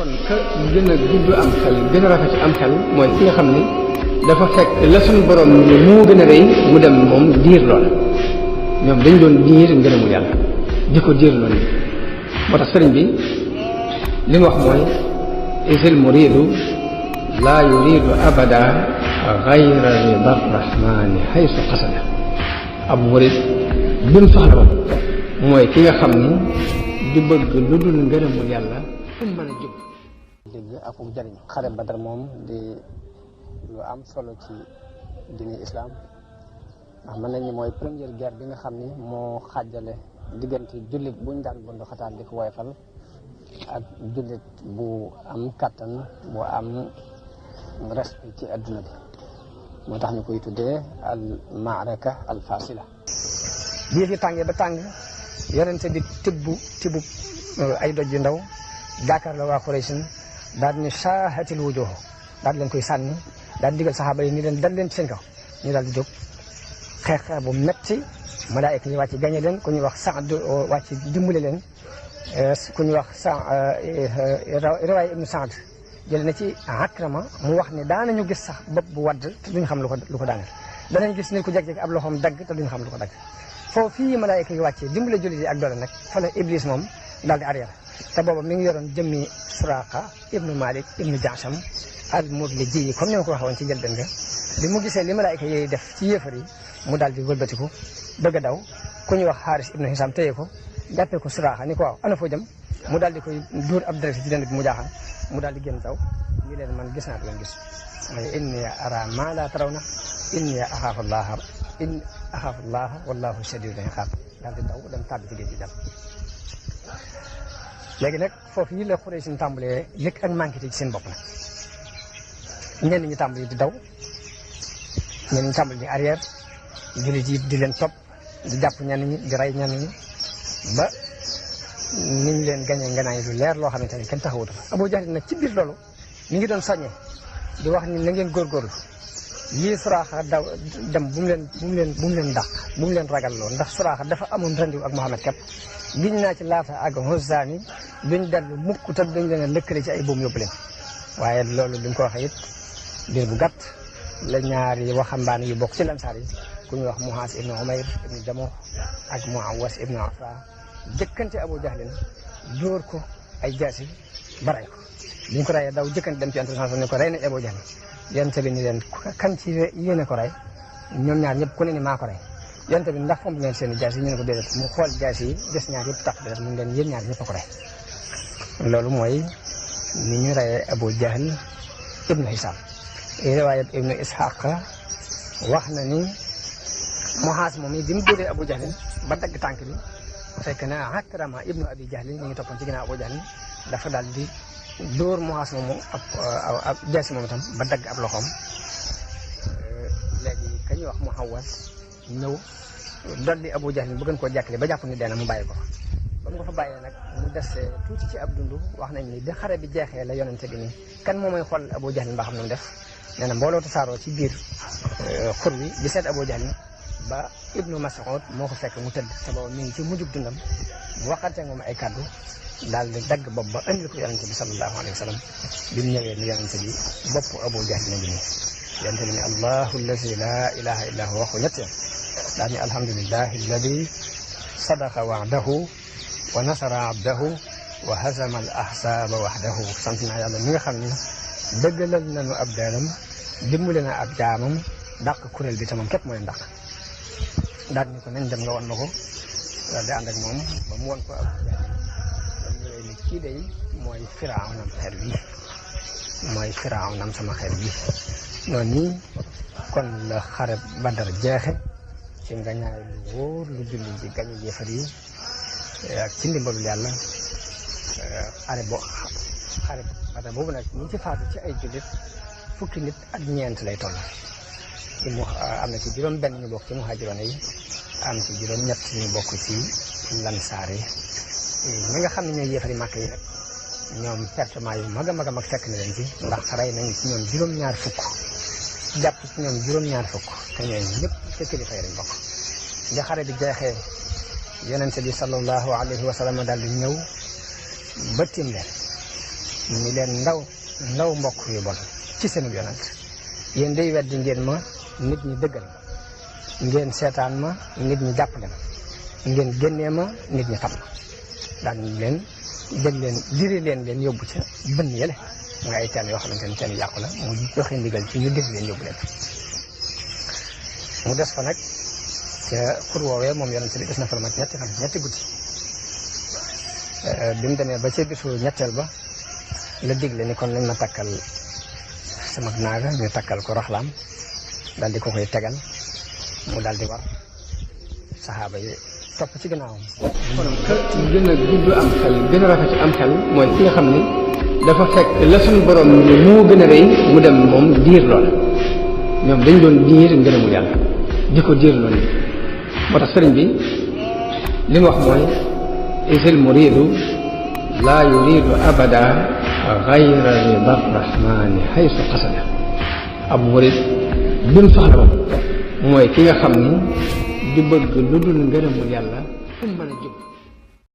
kon ka gën a gudd am xel gën a rafet am xel mooy ki nga xam ni dafa fekk la suñu borom ni moo gën a rëy mu dem moom diir lool ñoom dañ doon diir ngërëmu yàlla di ko diir lool moo tax sëriñ bi li mu wax mooy isil muridu laa yuridu abada gayra rida rahmani haysu qasada ab murid bi mu soxla woon mooy ki nga xam ni di bëgg lu dul ngërëmul yàlla fu mu mën a jóg dégg ak um jariñ xare Badar moom di lu am solo ci diine islam ndax mën nañu mooy première guerre bi nga xam ni moo xaajale diggante jullit buñ daan bundu xataan di ko woyfal ak jullit bu am kattan bu am respect ci adduna bi moo tax ñu koy tuddee al maaraka al fasila bii fi tàngee ba tàng yonente bi tibbu ay doj yu ndaw jaakaar la waa Quraysin daal ni saahatil wujuh daal leen koy sànni daal digal saxaaba yi ni leen dal leen ci seen kaw ñu daal di jóg xeex bu metti malaayika ñu wàcc gañe leen ku ñuy wax Saad wàcc dimbale leen ku ñuy wax riwaaya ibnu Saad jële na ci Akrama mu wax ne daanañu gis sax bopp bu wadd te duñ xam lu ko daaneel danañ gis nit ku jeg-jeg ab loxoom dagg te duñ xam lu ko dagg foofu fii malaayika yi wàccee dimbale jullit yi ak doole nag fa la Iblis moom daal di arrière te booba mi ngi yoroon jëmmi Suraqa ibnu Malik ibnu Jaasam al Mudliji comme ni ma ko waxee woon ci njëlbeen nga bi mu gisee li malaayika yooyu def ci yéefar yi mu daal di wëlbatiku bëgg a daw ku ñuy wax Xaaris ibnu Hisam téye ko jàppee ko Suraqa ni ko waaw ana foo jëm mu daal di koy dóor ab dara ci dënd bi mu jaaxal mu daal di génn daw ñu leen man gis naa du leen gis mooy inni ara ma la tarawna inni axaafu llaha wallahu shadidul iqaab daal di daw dem tàbbi ci géej gi dem léegi nag foofu yi la Quraysh ñu tàmbalee yëg ak manqué ci seen bopp nag ñenn ñi tàmbali di daw ñenn ñi tàmbali di arrière jullit yi di leen topp di jàpp ñenn ñi di rey ñenn ñi ba ni ñu leen gañee nganaay lu leer loo xamante ni kenn taxawut fa Abu Jahl nag ci biir loolu mi ngi doon soññee di wax ni na ngeen góorgóorlu lii Suraaxa daw dem bu mu leen dàq bu mu leen ragal lool ndax Suraaxa dafa amoon rendiw ak Muhammad képp giñ naa ci Laata ak Uzza ni duñ dellu mukk te duñ leen a lëkkale ci ay boom yóbbu leen waaye loolu duñ ko waxee it biir bu gàtt la ñaari waxambaane yu bokk ci lansaar yi ku ñuy wax Muhaas ibnu Umayr ibnu Jamuh ak Muawas ibnu Afa jëkkante Abu Jahlin dóor ko ay jaasi ba rey ko bi ñu ko reyee daw jëkkante dem ci Yonent ne ko rey nañ Abu Jahl Yonent bi ni leen kan ci yéene ko rey ñoom ñaar ñëpp ku ne ni maa ko rey Yonent bi ndax fomp ngeen seen i jaasi yi ñu ne ko déedéet mu xool jaasi yi des ñaar yëpp tax déedéet mu leen yéen ñaar ñëpp a ko rey loolu mooy ni ñu reyee Abu Jahl ibnu Hisam riwaayat ibnu Ishaq wax na ni Muhaas moom bi mu dóoree Abu Jahl ba dagg tànk bi fekk na Akrama ibnu Abi Jahl ñu ngi toppoon ci ginnaaw Abu Jahl dafa daal di dóor Muhaas moomu ab jaasi moom itam ba dagg ab loxoom léegi ka ñuy wax Muawas ñëw dolli Abu Jahl bu gën koo jàkkale ba jàpp ni dee na mu bàyyi ko ba mu ko fa bàyyee nag mu dese tuuti ci ab dund wax nañ ni bi xare bi jeexee la yonente bi ni kan moo may xool Abu Jahl mbaa xam na mu def nee na mbooloo tasaaroo ci biir xur wi di seet Abu Jahl ba Ibnu Mas'ud moo ko fekk mu tëdd te boobu mi ngi ci mujjug dundam mu waxante moom ay kaddu daal di dagg bopp ba andil ko yonente bi sallallahu alayhi wa sallam bi mu ñëwee ni yonente bi bopp Abu Jahl na ngi nii yonente bi ne allahu allazi la ilaha illa huwa waxu ñett yoon daal ni alhamdulillahi alladi sadaqa wa'dahu wa nasara abdahu wa hazama al ahsaba wahdahu sant naa yàlla mi nga xam ni dëggalal nañu ab daalam dimbale na ab jaamam dàq kuréel bi te moom képp mooy dàq daal ni ko nañ dem nga won ma ko daal di ànd ak moom ba mu won ko ab jaam ñëwee ni kii day mooy Firawnam xeet wi mooy Firawnam sama xeet wi noonu nii kon la xare Badar jeexe ci nga ñaay lu wóor lu julli di gañe yéefar yi ak ci ndimbalul yàlla xare Badar boobu nag ñi ci faatu ci ay jullit fukki nit ak ñeent lay toll ci am na ci juróom benn ñu bokk ci muhaajiroon yi am ci juróom ñett ñu bokk ci lansaar yi ñi nga xam ne ñooy yéefari màkk yi nag ñoom pertement yu mag a mag a mag fekk na leen ci ndax rey nañ ci ñoom juróom-ñaar fukk jàpp ci ñoom juróom-ñaar fukk te ñooñu ñëpp te kilifa yi lañ bokk nga xare bi jeexee yonente bi sallallahu alayhi wa sallam daal di ñëw ba tiim leen ni leen ndaw mbokk yu bon ci seen yonent yéen day weddi ngeen ma nit ñi dëggal ma ngeen seetaan ma nit ñi jàppale ma ngeen génnee ma nit ñi xam ma daan leen jël leen diri leen yóbbu ca bënn yële nga ay teen yoo xamante ni teen yàqu la mu joxe ndigal ci ñu diri leen yóbbu leen mu des fa nag ca xur woowee moom yonent bi des na fa lu mat ñetti fan ñetti guddi bi mu demee ba ca bisu ñetteel ba la digle ni kon nañ ma takkal sama naaga ñu takkal ko raxlaam daal di ko koy tegal mu daal di war saxaaba yi topp ci ginnaawam. kon gën a gudd am xel gën a rafet am xel mooy ki nga xam ni dafa fekk la suñu borom ni moo gën a rëy mu dem moom diir lool ñoom dañ doon diir ngërëmu yàlla di ko diir loolu moo tax sëriñ bi li mu wax mooy isil muridu laa yuridu abada gayra rida rahmani haysu qasada ab murid bi mu soxla woon mooy ki nga xam ni du bëgg lu dul ngërëmul yàlla fu mu mën a jóg